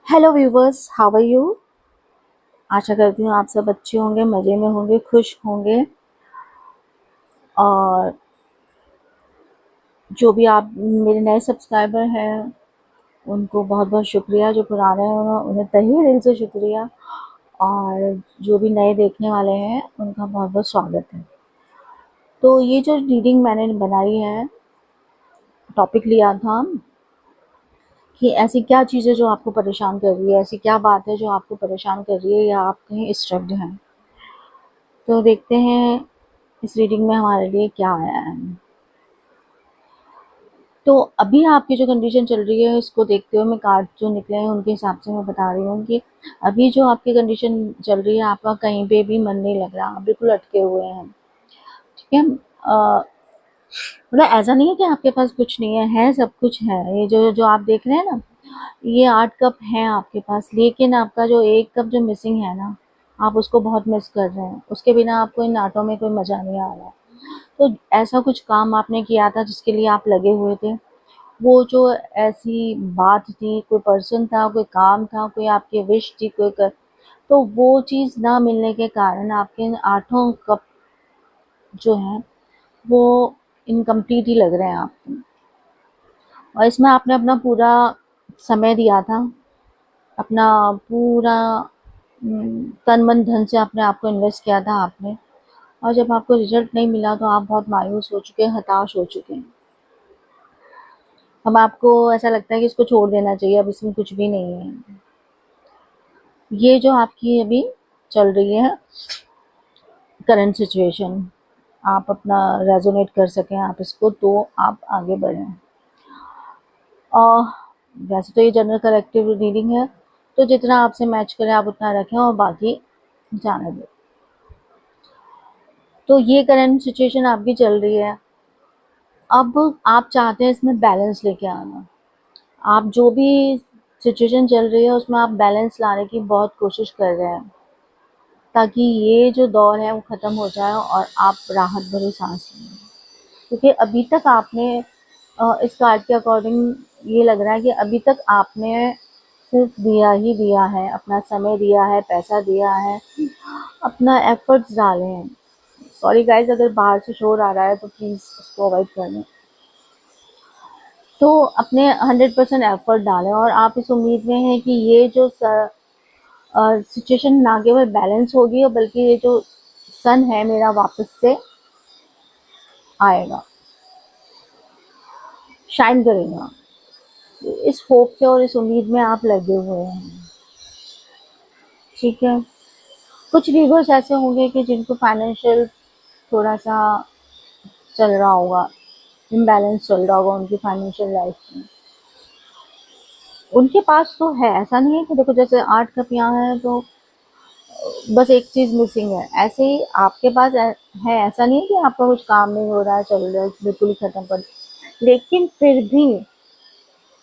Hello viewers, how are you. आशा करती हूँ आप सब अच्छे होंगे, मज़े में होंगे, खुश होंगे। और जो भी आप मेरे नए सब्सक्राइबर हैं उनको बहुत बहुत शुक्रिया, जो पुराने हैं उन्हें तहे दिल से शुक्रिया। और जो भी नए देखने वाले हैं उनका बहुत बहुत स्वागत है। तो ये जो रीडिंग मैंने बनाई है, टॉपिक लिया था कि ऐसी क्या चीज़ है जो आपको परेशान कर रही है, ऐसी क्या बात है जो आपको परेशान कर रही है या आप कहीं स्ट्रक्ड हैं। तो देखते हैं इस रीडिंग में हमारे लिए क्या आया है। तो अभी आपकी जो कंडीशन चल रही है उसको देखते हुए मैं कार्ड जो निकले हैं उनके हिसाब से मैं बता रही हूँ कि अभी जो आपकी कंडीशन चल रही है, आपका कहीं पे भी मन नहीं लग रहा, आप बिल्कुल अटके हुए हैं। ठीक है। मतलब ऐसा नहीं है कि आपके पास कुछ नहीं है सब कुछ है। ये जो जो आप देख रहे हैं ना, ये 8 कप हैं आपके पास, लेकिन आपका जो एक कप जो मिसिंग है ना, आप उसको बहुत मिस कर रहे हैं। उसके बिना आपको इन आटों में कोई मजा नहीं आ रहा। तो ऐसा कुछ काम आपने किया था जिसके लिए आप लगे हुए थे, वो जो ऐसी बात थी, कोई पर्सन था, कोई काम था, कोई आपकी विश थी, तो वो चीज़ ना मिलने के कारण आपके इन 8 कप जो हैं वो इनकम्प्लीट ही लग रहे हैं आपको। और इसमें आपने अपना पूरा समय दिया था, अपना पूरा तन मन धन से आपने आपको इन्वेस्ट किया था आपने। और जब आपको रिजल्ट नहीं मिला तो आप बहुत मायूस हो चुके हैं, हताश हो चुके हैं। अब आपको ऐसा लगता है कि इसको छोड़ देना चाहिए, अब इसमें कुछ भी नहीं है। ये जो आपकी अभी चल रही है करंट सिचुएशन, आप अपना रेजोनेट कर सकें आप इसको, तो आप आगे बढ़ें। और वैसे तो ये जनरल कलेक्टिव रीडिंग है, तो जितना आपसे मैच करे आप उतना रखें और बाकी जाने दें। तो ये करंट सिचुएशन आपकी चल रही है। अब आप चाहते हैं इसमें बैलेंस लेके आना। आप जो भी सिचुएशन चल रही है उसमें आप बैलेंस लाने की बहुत कोशिश कर रहे हैं, ताकि ये जो दौर है वो ख़त्म हो जाए और आप राहत भरी सांस लें। क्योंकि अभी तक आपने इस कार्ड के अकॉर्डिंग ये लग रहा है कि अभी तक आपने सिर्फ दिया ही दिया है, अपना समय दिया है, पैसा दिया है, अपना एफर्ट्स डाले हैं। सॉरी गाइज, अगर बाहर से शोर आ रहा है तो प्लीज़ उसको अवॉइड कर लें। तो अपने 100% एफर्ट डालें और आप इस उम्मीद में हैं कि ये जो सिचुएशन ना केवल बैलेंस होगी, और बल्कि ये जो सन है मेरा वापस से आएगा, शाइन करेगा। इस होप से और इस उम्मीद में आप लगे हुए हैं। ठीक है। कुछ व्यूवर्स ऐसे होंगे कि जिनको फाइनेंशियल थोड़ा सा चल रहा होगा, इम्बैलेंस चल रहा होगा उनकी फाइनेंशियल लाइफ में। उनके पास तो है, ऐसा नहीं है कि देखो जैसे 8 कप यहाँ है तो बस एक चीज़ मिसिंग है, ऐसे ही आपके पास है। ऐसा नहीं है कि आपका कुछ काम नहीं हो रहा है, चल रहा है बिल्कुल ही खत्म पर। लेकिन फिर भी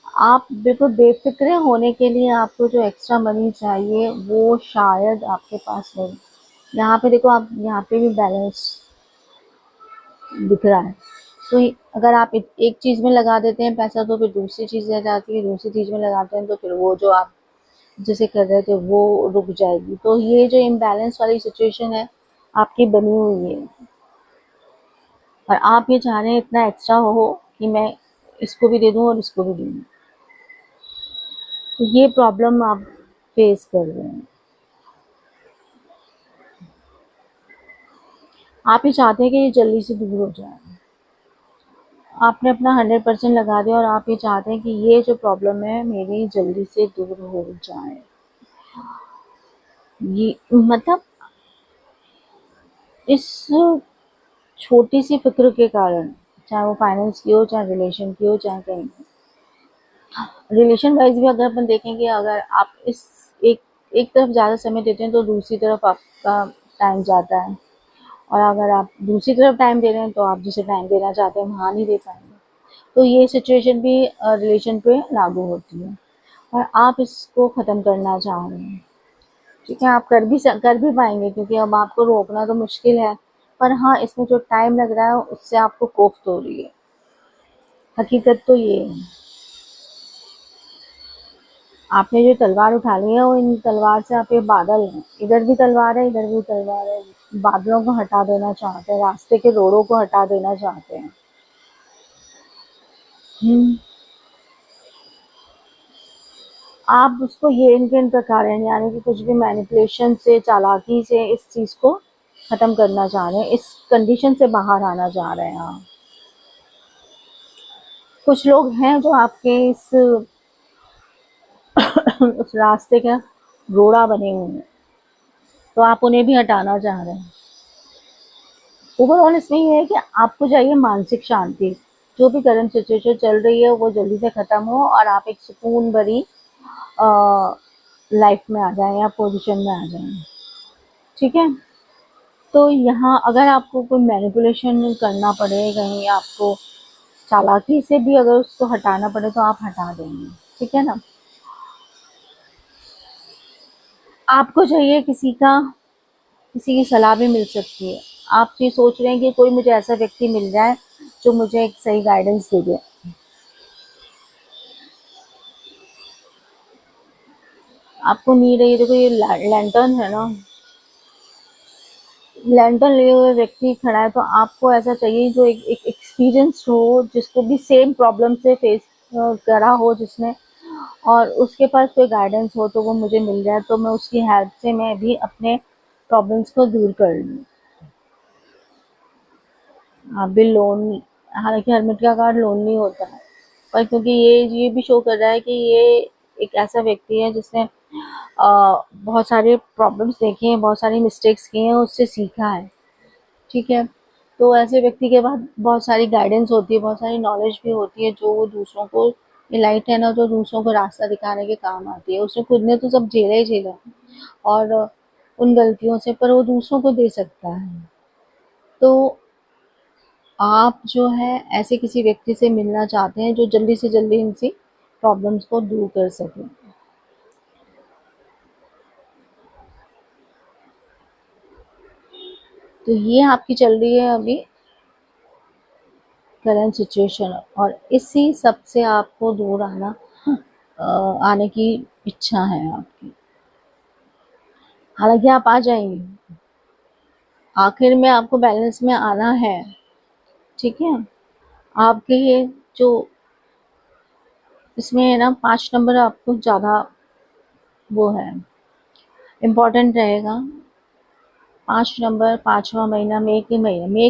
आप बिल्कुल बेफिक्रे होने के लिए आपको जो एक्स्ट्रा मनी चाहिए वो शायद आपके पास नहीं। यहाँ पे देखो, आप यहाँ पे भी बैलेंस दिख रहा है। तो अगर आप एक चीज़ में लगा देते हैं पैसा तो फिर दूसरी चीज़ रह जाती है, दूसरी चीज़ में लगाते हैं तो फिर वो जो आप जिसे कर रहे थे वो रुक जाएगी। तो ये जो इम्बैलेंस वाली सिचुएशन है आपकी बनी हुई है, और आप ये चाह रहे हैं इतना एक्स्ट्रा हो कि मैं इसको भी दे दूं और इसको भी दे दूं। तो ये प्रॉब्लम आप फेस कर रहे हैं। आप ये चाहते हैं कि ये जल्दी से दूर हो जाए। आपने अपना 100% लगा दिया और आप ये चाहते हैं कि ये जो प्रॉब्लम है मेरी जल्दी से दूर हो जाए। ये मतलब इस छोटी सी फिक्र के कारण, चाहे वो फाइनेंस की हो, चाहे रिलेशन की हो, चाहे कहीं रिलेशन वाइज भी अगर अपन देखेंगे, अगर आप इस एक एक तरफ ज़्यादा समय देते हैं तो दूसरी तरफ आपका टाइम जाता है, और अगर आप दूसरी तरफ टाइम दे रहे हैं तो आप जिसे टाइम देना चाहते हैं वहाँ नहीं दे पाएंगे। तो ये सिचुएशन भी रिलेशन पे लागू होती है और आप इसको ख़त्म करना चाह रहे हैं। ठीक है, आप कर भी पाएंगे, क्योंकि अब आपको रोकना तो मुश्किल है, पर हाँ, इसमें जो टाइम लग रहा है उससे आपको कोफ्त हो रही है। हकीकत तो ये है। आपने जो तलवार उठा ली है वो इन तलवार से आप ये बादल हैं, इधर भी तलवार है इधर भी तलवार है, बादलों को हटा देना चाहते हैं, रास्ते के रोड़ों को हटा देना चाहते हैं। हम्म आप उसको ये इन प्रकार हैं, यानी कि कुछ भी मैनिपुलेशन से, चालाकी से इस चीज को खत्म करना चाह रहे हैं, इस कंडीशन से बाहर आना चाह रहे हैं आप। कुछ लोग हैं जो आपके इस उस रास्ते का रोड़ा बने हुए हैं, तो आप उन्हें भी हटाना चाह रहे हैं। ओवरऑल इसमें ये है कि आपको चाहिए मानसिक शांति, जो भी करंट सिचुएशन चल रही है वो जल्दी से खत्म हो और आप एक सुकून भरी लाइफ में आ जाएं या पोजीशन में आ जाएं। ठीक है, तो यहाँ अगर आपको कोई मैनिपुलेशन करना पड़े, कहीं आपको चालाकी से भी अगर उसको हटाना पड़े तो आप हटा देंगे। ठीक है ना। आपको चाहिए किसी की सलाह भी मिल सकती है। आप ये सोच रहे हैं कि कोई मुझे ऐसा व्यक्ति मिल जाए जो मुझे एक सही गाइडेंस दे दे। आपको नीड है, ये देखो ये लैंटर्न है ना, लैंटर्न लिए हुए व्यक्ति खड़ा है, तो आपको ऐसा चाहिए जो एक एक्सपीरियंस हो, जिसको भी सेम प्रॉब्लम से फेस करा हो जिसने, और उसके पास कोई गाइडेंस हो तो वो मुझे मिल जाए, तो मैं उसकी हेल्प से मैं भी अपने प्रॉब्लम्स को दूर कर लूँ। आप भी लोन, हालांकि हरमिट का कार्ड लोनली होता है, पर क्योंकि ये भी शो कर रहा है कि ये एक ऐसा व्यक्ति है जिसने बहुत सारे प्रॉब्लम्स देखे हैं, बहुत सारी मिस्टेक्स की हैं, उससे सीखा है। ठीक है, तो ऐसे व्यक्ति के बाद बहुत सारी गाइडेंस होती है, बहुत सारी नॉलेज भी होती है, जो वो दूसरों को, ये लाइट है ना, जो दूसरों को रास्ता दिखाने के काम आती है। उसने खुद ने तो सब झेला ही झेला और उन गलतियों से, पर वो दूसरों को दे सकता है। तो आप जो है ऐसे किसी व्यक्ति से मिलना चाहते हैं जो जल्दी से जल्दी इनसी प्रॉब्लम्स को दूर कर सके। तो ये आपकी चल रही है अभी करंट सिचुएशन, और इसी सब से आपको दूर आने की इच्छा है आपकी। हालांकि आप आ जाएंगे, आखिर में आपको बैलेंस में आना है। ठीक है, आपके ये जो इसमें है ना 5 नंबर, आपको ज़्यादा वो है, इम्पोर्टेंट रहेगा। 5 नंबर, 5वां महीना, मई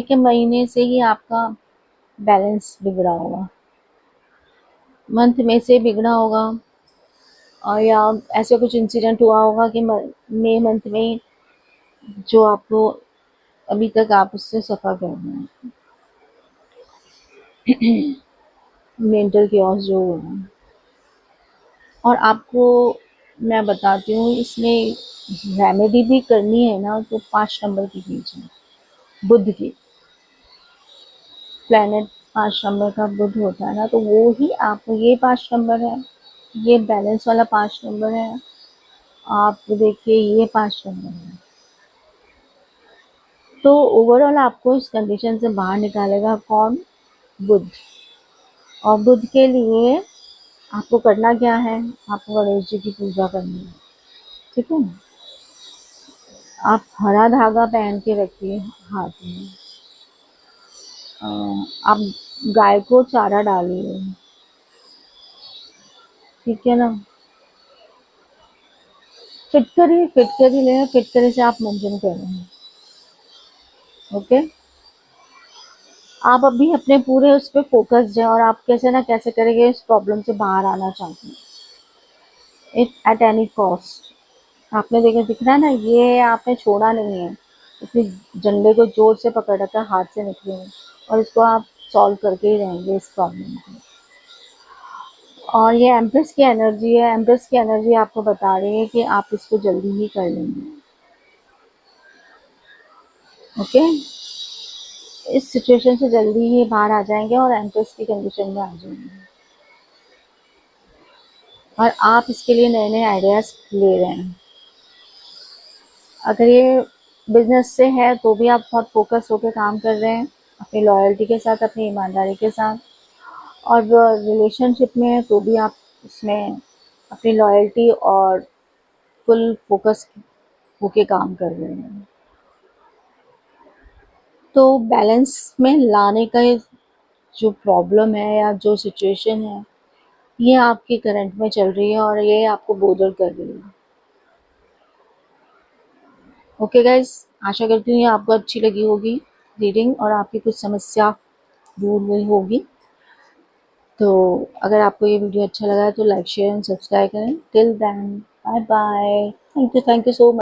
के महीने से ही आपका बैलेंस बिगड़ा होगा, मंथ में से बिगड़ा होगा, और या ऐसे कुछ इंसिडेंट हुआ होगा कि मई मंथ में जो आपको अभी तक आप उससे सफ़र कर रहे हैं, मेंटल क्योस जो हुआ है। और आपको मैं बताती हूँ, इसमें रेमेडी भी करनी है ना, तो 5 नंबर की कीजिए, बुध की। प्लैनेट 5 नंबर का बुध होता है ना, तो वो ही आपको, ये 5 नंबर है, ये बैलेंस वाला 5 नंबर है, आप देखिए ये 5 नंबर है। तो ओवरऑल आपको इस कंडीशन से बाहर निकालेगा कौन? बुध। और बुध के लिए आपको करना क्या है? आपको गणेश जी की पूजा करनी है। ठीक है ना, आप हरा धागा पहन के रखिए हाथ में, आप गाय को चारा डालिए। ठीक है ना, फिटकरी ले, फिटकरी से आप मंजन करें। ओके, आप अभी अपने पूरे उस पर फोकस्ड हैं और आप कैसे ना कैसे करेंगे इस प्रॉब्लम से बाहर आना चाहते हैं, इट एट एनी कॉस्ट। आपने देखा, दिख रहा है ना, ये आपने छोड़ा नहीं है, अपने झंडे को जोर से पकड़ रखा, हाथ से निकले हैं, और इसको आप सॉल्व करके ही रहेंगे इस प्रॉब्लम को। और ये एम्प्रेस की एनर्जी है, एम्प्रेस की एनर्जी आपको बता रही है कि आप इसको जल्दी ही कर लेंगे। ओके, इस सिचुएशन से जल्दी ही बाहर आ जाएंगे और एम्प्रेस की कंडीशन में आ जाएंगे, और आप इसके लिए नए नए आइडियाज ले रहे हैं। अगर ये बिजनेस से है तो भी आप बहुत फोकस होकर काम कर रहे हैं, अपनी लॉयल्टी के साथ, अपनी ईमानदारी के साथ, और रिलेशनशिप में है तो भी आप उसमें अपनी लॉयल्टी और फुल फोकस होके काम कर रहे हैं। तो बैलेंस में लाने का ये जो प्रॉब्लम है या जो सिचुएशन है, ये आपकी करंट में चल रही है और ये आपको बोदर कर रही है। ओके गाइस, आशा करती हूँ ये आपको अच्छी लगी होगी रीडिंग और आपकी कुछ समस्या दूर हुई होगी। तो अगर आपको ये वीडियो अच्छा लगा है तो लाइक शेयर एंड सब्सक्राइब करें। Till then bye bye, thank you so much.